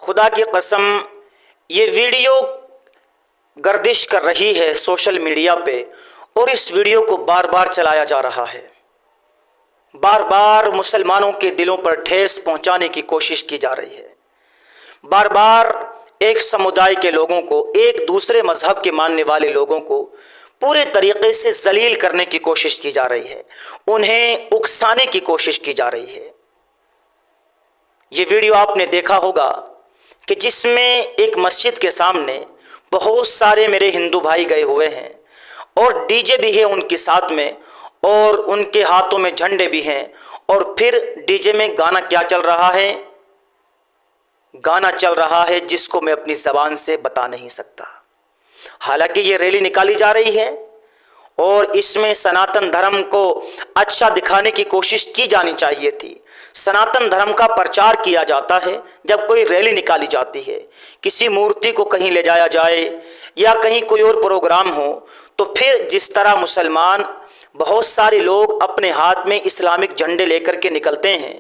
خدا کی قسم یہ ویڈیو گردش کر رہی ہے سوشل میڈیا پہ، اور اس ویڈیو کو بار بار چلایا جا رہا ہے، بار بار مسلمانوں کے دلوں پر ٹھیس پہنچانے کی کوشش کی جا رہی ہے، بار بار ایک سمودائے کے لوگوں کو، ایک دوسرے مذہب کے ماننے والے لوگوں کو پورے طریقے سے ذلیل کرنے کی کوشش کی جا رہی ہے، انہیں اکسانے کی کوشش کی جا رہی ہے۔ یہ ویڈیو آپ نے دیکھا ہوگا کہ جس میں ایک مسجد کے سامنے بہت سارے میرے ہندو بھائی گئے ہوئے ہیں، اور ڈی جے بھی ہے ان کے ساتھ میں، اور ان کے ہاتھوں میں جھنڈے بھی ہیں، اور پھر ڈی جے میں گانا کیا چل رہا ہے؟ گانا چل رہا ہے جس کو میں اپنی زبان سے بتا نہیں سکتا۔ حالانکہ یہ ریلی نکالی جا رہی ہے اور اس میں سناتن دھرم کو اچھا دکھانے کی کوشش کی جانی چاہیے تھی۔ سناتن دھرم کا پرچار کیا جاتا ہے جب کوئی ریلی نکالی جاتی ہے، کسی مورتی کو کہیں لے جایا جائے یا کہیں کوئی اور پروگرام ہو، تو پھر جس طرح مسلمان بہت سارے لوگ اپنے ہاتھ میں اسلامک جھنڈے لے کر کے نکلتے ہیں،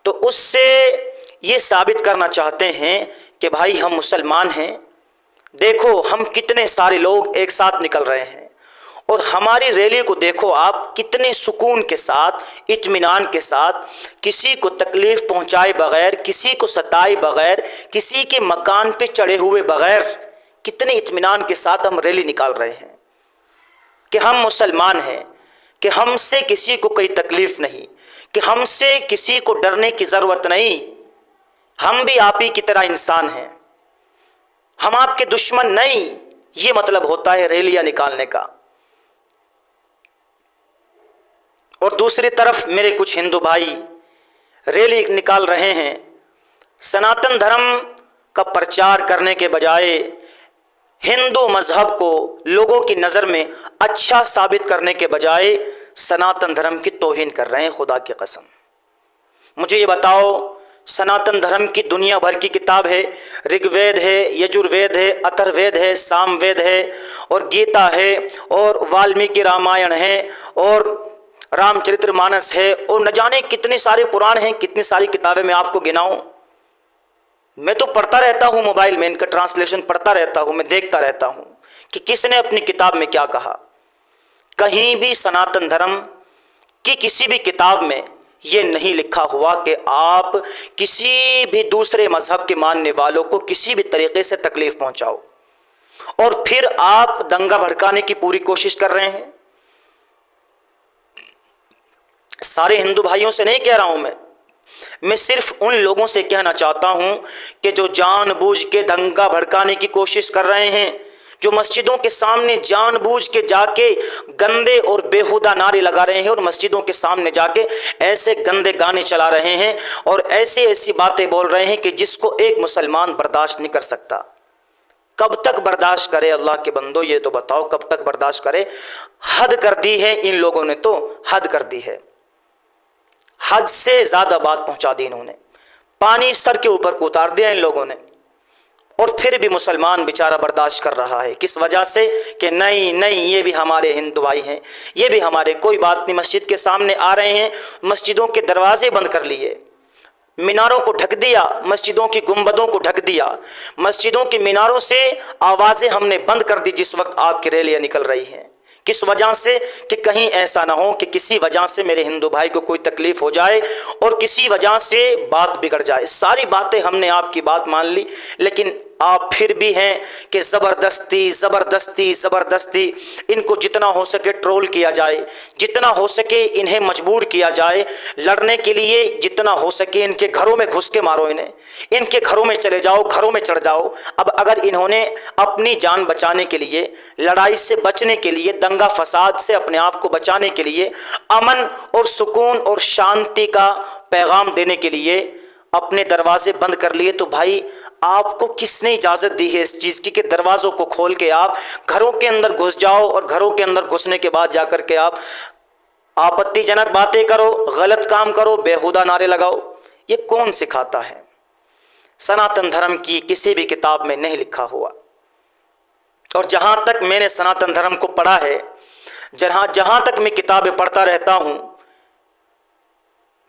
تو اس سے یہ ثابت کرنا چاہتے ہیں کہ بھائی ہم مسلمان ہیں، دیکھو ہم کتنے سارے لوگ ایک ساتھ نکل رہے ہیں، اور ہماری ریلی کو دیکھو آپ کتنے سکون کے ساتھ، اطمینان کے ساتھ، کسی کو تکلیف پہنچائے بغیر، کسی کو ستائے بغیر، کسی کے مکان پہ چڑھے ہوئے بغیر، کتنے اطمینان کے ساتھ ہم ریلی نکال رہے ہیں کہ ہم مسلمان ہیں، کہ ہم سے کسی کو کوئی تکلیف نہیں، کہ ہم سے کسی کو ڈرنے کی ضرورت نہیں، ہم بھی آپ ہی کی طرح انسان ہیں، ہم آپ کے دشمن نہیں۔ یہ مطلب ہوتا ہے ریلیاں نکالنے کا۔ اور دوسری طرف میرے کچھ ہندو بھائی ریلی نکال رہے ہیں، سناتن دھرم کا پرچار کرنے کے بجائے ہندو مذہب کو لوگوں کی نظر میں اچھا ثابت کرنے کے بجائے سناتن دھرم کی توہین کر رہے ہیں۔ خدا کی قسم مجھے یہ بتاؤ، سناتن دھرم کی دنیا بھر کی کتاب ہے، رگ وید ہے، یجر وید ہے، اتر وید ہے، سام وید ہے، اور گیتا ہے، اور والمیکی رامائن ہے، اور رام چرتر مانس ہے، اور نہ جانے کتنے سارے پران ہیں، کتنی ساری کتابیں میں آپ کو گناؤں۔ میں تو پڑھتا رہتا ہوں، موبائل میں ان کا ٹرانسلیشن پڑھتا رہتا ہوں، میں دیکھتا رہتا ہوں کہ کس نے اپنی کتاب میں کیا کہا۔ کہیں بھی سناتن دھرم کی کسی بھی کتاب میں یہ نہیں لکھا ہوا کہ آپ کسی بھی دوسرے مذہب کے ماننے والوں کو کسی بھی طریقے سے تکلیف پہنچاؤ، اور پھر آپ دنگا بھڑکانے کی پوری کوشش کر رہے ہیں۔ سارے ہندو بھائیوں سے نہیں کہہ رہا ہوں میں صرف ان لوگوں سے کہنا چاہتا ہوں کہ جو جان بوجھ کے دنگا بھڑکانے کی کوشش کر رہے ہیں، جو مسجدوں کے سامنے جان بوجھ کے جا کے گندے اور بیہودہ نعرے لگا رہے ہیں، اور مسجدوں کے سامنے جا کے ایسے گندے گانے چلا رہے ہیں اور ایسی باتیں بول رہے ہیں کہ جس کو ایک مسلمان برداشت نہیں کر سکتا۔ کب تک برداشت کرے اللہ کے بندو، یہ تو بتاؤ کب تک برداشت کرے؟ حد کر دی ہے ان لوگوں نے، تو حد کر دی ہے، حد سے زیادہ بات پہنچا دی انہوں نے، پانی سر کے اوپر کو اتار دیا ان لوگوں نے۔ اور پھر بھی مسلمان بیچارہ برداشت کر رہا ہے، کس وجہ سے؟ کہ نہیں یہ بھی ہمارے ہندو بھائی ہیں، یہ بھی ہمارے، کوئی بات نہیں، مسجد کے سامنے آ رہے ہیں، مسجدوں کے دروازے بند کر لیے، میناروں کو ڈھک دیا، مسجدوں کی گنبدوں کو ڈھک دیا، مسجدوں کی میناروں سے آوازیں ہم نے بند کر دی جس وقت آپ کی ریلیاں نکل رہی ہیں۔ کس وجہ سے؟ کہ کہیں ایسا نہ ہو کہ کسی وجہ سے میرے ہندو بھائی کو کوئی تکلیف ہو جائے اور کسی وجہ سے بات بگڑ جائے۔ ساری باتیں ہم نے آپ کی بات مان لی، لیکن آپ پھر بھی ہیں کہ زبردستی ان کو جتنا ہو سکے ٹرول کیا جائے، جتنا ہو سکے انہیں مجبور کیا جائے لڑنے کے لیے، جتنا ہو سکے ان کے گھروں میں گھس کے مارو، انہیں ان کے گھروں میں چلے جاؤ، گھروں میں چڑھ جاؤ۔ اب اگر انہوں نے اپنی جان بچانے کے لیے، لڑائی سے بچنے کے لیے، دنگا فساد سے اپنے آپ کو بچانے کے لیے، امن اور سکون اور شانتی کا پیغام دینے کے لیے اپنے دروازے بند کر لیے، تو بھائی آپ کو کس نے اجازت دی ہے اس چیز کی کہ دروازوں کو کھول کے آپ گھروں کے اندر گھس جاؤ، اور گھروں کے اندر گھسنے کے بعد جا کر کے آپ آپتی جنک باتیں کرو، غلط کام کرو، بیہودہ نعرے لگاؤ؟ یہ کون سکھاتا ہے؟ سناتن دھرم کی کسی بھی کتاب میں نہیں لکھا ہوا۔ اور جہاں تک میں نے سناتن دھرم کو پڑھا ہے، جہاں تک میں کتابیں پڑھتا رہتا ہوں،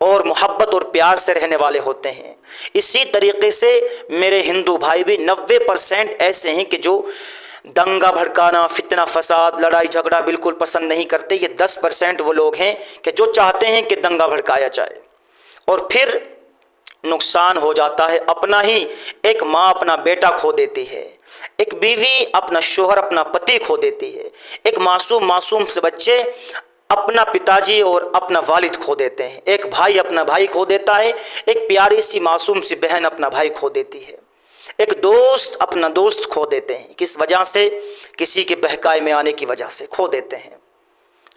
اور محبت اور پیار سے رہنے والے ہوتے ہیں۔ اسی طریقے سے میرے ہندو بھائی بھی 90% ایسے ہیں کہ جو دنگا بھڑکانا، فتنہ فساد، لڑائی جھگڑا بالکل پسند نہیں کرتے۔ یہ 10% وہ لوگ ہیں کہ جو چاہتے ہیں کہ دنگا بھڑکایا جائے، اور پھر نقصان ہو جاتا ہے۔ اپنا ہی ایک ماں اپنا بیٹا کھو دیتی ہے، ایک بیوی اپنا شوہر اپنا پتی کھو دیتی ہے، ایک معصوم سے بچے اپنا پتاجی اور اپنا والد کھو دیتے ہیں، ایک بھائی اپنا بھائی کھو دیتا ہے، ایک پیاری سی معصوم سی بہن اپنا بھائی کھو دیتی ہے، ایک دوست اپنا دوست کھو دیتے ہیں۔ کس وجہ سے؟ کسی کے بہکائے میں آنے کی وجہ سے کھو دیتے ہیں۔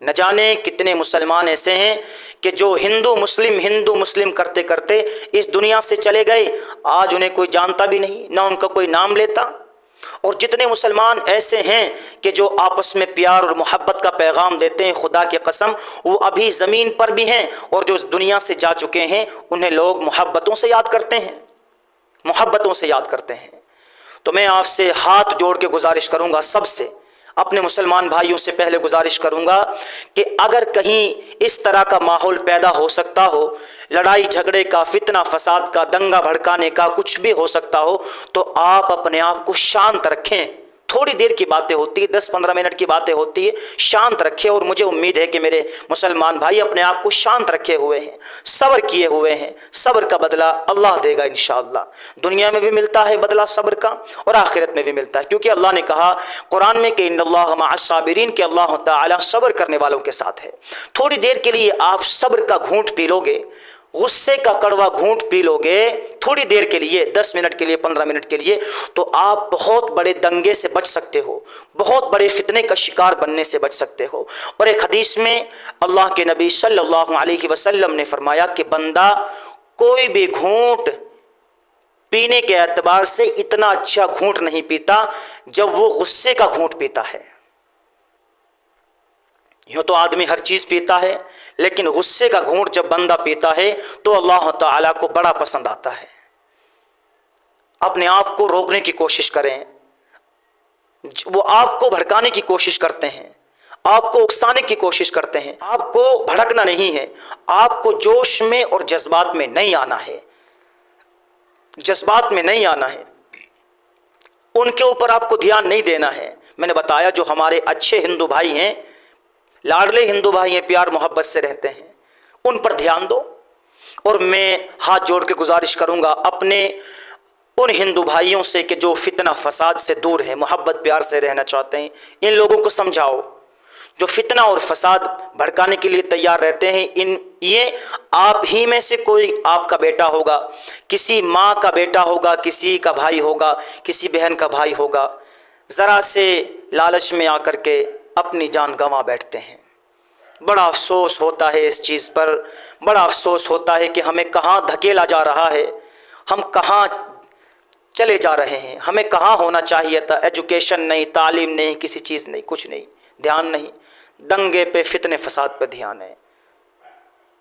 نہ جانے کتنے مسلمان ایسے ہیں کہ جو ہندو مسلم کرتے کرتے اس دنیا سے چلے گئے، آج انہیں کوئی جانتا بھی نہیں، نہ ان کا کوئی نام لیتا۔ اور جتنے مسلمان ایسے ہیں کہ جو آپس میں پیار اور محبت کا پیغام دیتے ہیں، خدا کی قسم وہ ابھی زمین پر بھی ہیں، اور جو اس دنیا سے جا چکے ہیں انہیں لوگ محبتوں سے یاد کرتے ہیں، محبتوں سے یاد کرتے ہیں۔ تو میں آپ سے ہاتھ جوڑ کے گزارش کروں گا، سب سے، اپنے مسلمان بھائیوں سے پہلے گزارش کروں گا کہ اگر کہیں اس طرح کا ماحول پیدا ہو سکتا ہو، لڑائی جھگڑے کا، فتنہ فساد کا، دنگا بھڑکانے کا، کچھ بھی ہو سکتا ہو، تو آپ اپنے آپ کو شانت رکھیں۔ تھوڑی دیر کی باتیں ہوتی ہے، 10-15 منٹ کی باتیں ہوتی ہے، شانت رکھیں۔ اور مجھے امید ہے کہ میرے مسلمان بھائی اپنے آپ کو شانت رکھے ہوئے ہیں، صبر کیے ہوئے ہیں۔ صبر کا بدلہ اللہ دے گا انشاءاللہ۔ دنیا میں بھی ملتا ہے بدلہ صبر کا، اور آخرت میں بھی ملتا ہے، کیونکہ اللہ نے کہا قرآن میں کہ ان اللہ مع الصابرین، کہ اللہ تعالیٰ صبر کرنے والوں کے ساتھ ہے۔ تھوڑی دیر کے لیے آپ صبر کا گھونٹ پی لو گے، غصے کا کڑوا گھونٹ پی لو گے تھوڑی دیر کے لیے، 10 منٹ کے لیے، 15 منٹ کے لیے، تو آپ بہت بڑے دنگے سے بچ سکتے ہو، بہت بڑے فتنے کا شکار بننے سے بچ سکتے ہو۔ اور ایک حدیث میں اللہ کے نبی صلی اللہ علیہ وسلم نے فرمایا کہ بندہ کوئی بھی گھونٹ پینے کے اعتبار سے اتنا اچھا گھونٹ نہیں پیتا جب وہ غصے کا گھونٹ پیتا ہے۔ یوں تو آدمی ہر چیز پیتا ہے، لیکن غصے کا گھونٹ جب بندہ پیتا ہے تو اللہ تعالیٰ کو بڑا پسند آتا ہے۔ اپنے آپ کو روکنے کی کوشش کریں، وہ آپ کو بھڑکانے کی کوشش کرتے ہیں، آپ کو اکسانے کی کوشش کرتے ہیں، آپ کو بھڑکنا نہیں ہے، آپ کو جوش میں اور جذبات میں نہیں آنا ہے، جذبات میں نہیں آنا ہے، ان کے اوپر آپ کو دھیان نہیں دینا ہے۔ میں نے بتایا جو ہمارے اچھے ہندو بھائی ہیں، لاڈلے ہندو بھائی ہیں، پیار محبت سے رہتے ہیں، ان پر دھیان دو۔ اور میں ہاتھ جوڑ کے گزارش کروں گا اپنے ان ہندو بھائیوں سے کہ جو فتنہ فساد سے دور ہیں، محبت پیار سے رہنا چاہتے ہیں، ان لوگوں کو سمجھاؤ۔ جو فتنہ اور فساد بھڑکانے کے لیے تیار رہتے ہیں، یہ آپ ہی میں سے کوئی آپ کا بیٹا ہوگا، کسی ماں کا بیٹا ہوگا، کسی کا بھائی ہوگا، کسی بہن کا بھائی ہوگا، ذرا سے لالچ میں آ کر کے اپنی جان گنوا بیٹھتے ہیں۔ بڑا افسوس ہوتا ہے اس چیز پر، بڑا افسوس ہوتا ہے کہ ہمیں کہاں دھکیلا جا رہا ہے، ہم کہاں چلے جا رہے ہیں، ہمیں کہاں ہونا چاہیے تھا۔ ایجوکیشن نہیں، تعلیم نہیں، کسی چیز نہیں، کچھ نہیں، دھیان نہیں، دنگے پہ، فتنے فساد پہ دھیان ہے۔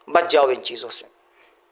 بچ جاؤ ان چیزوں سے۔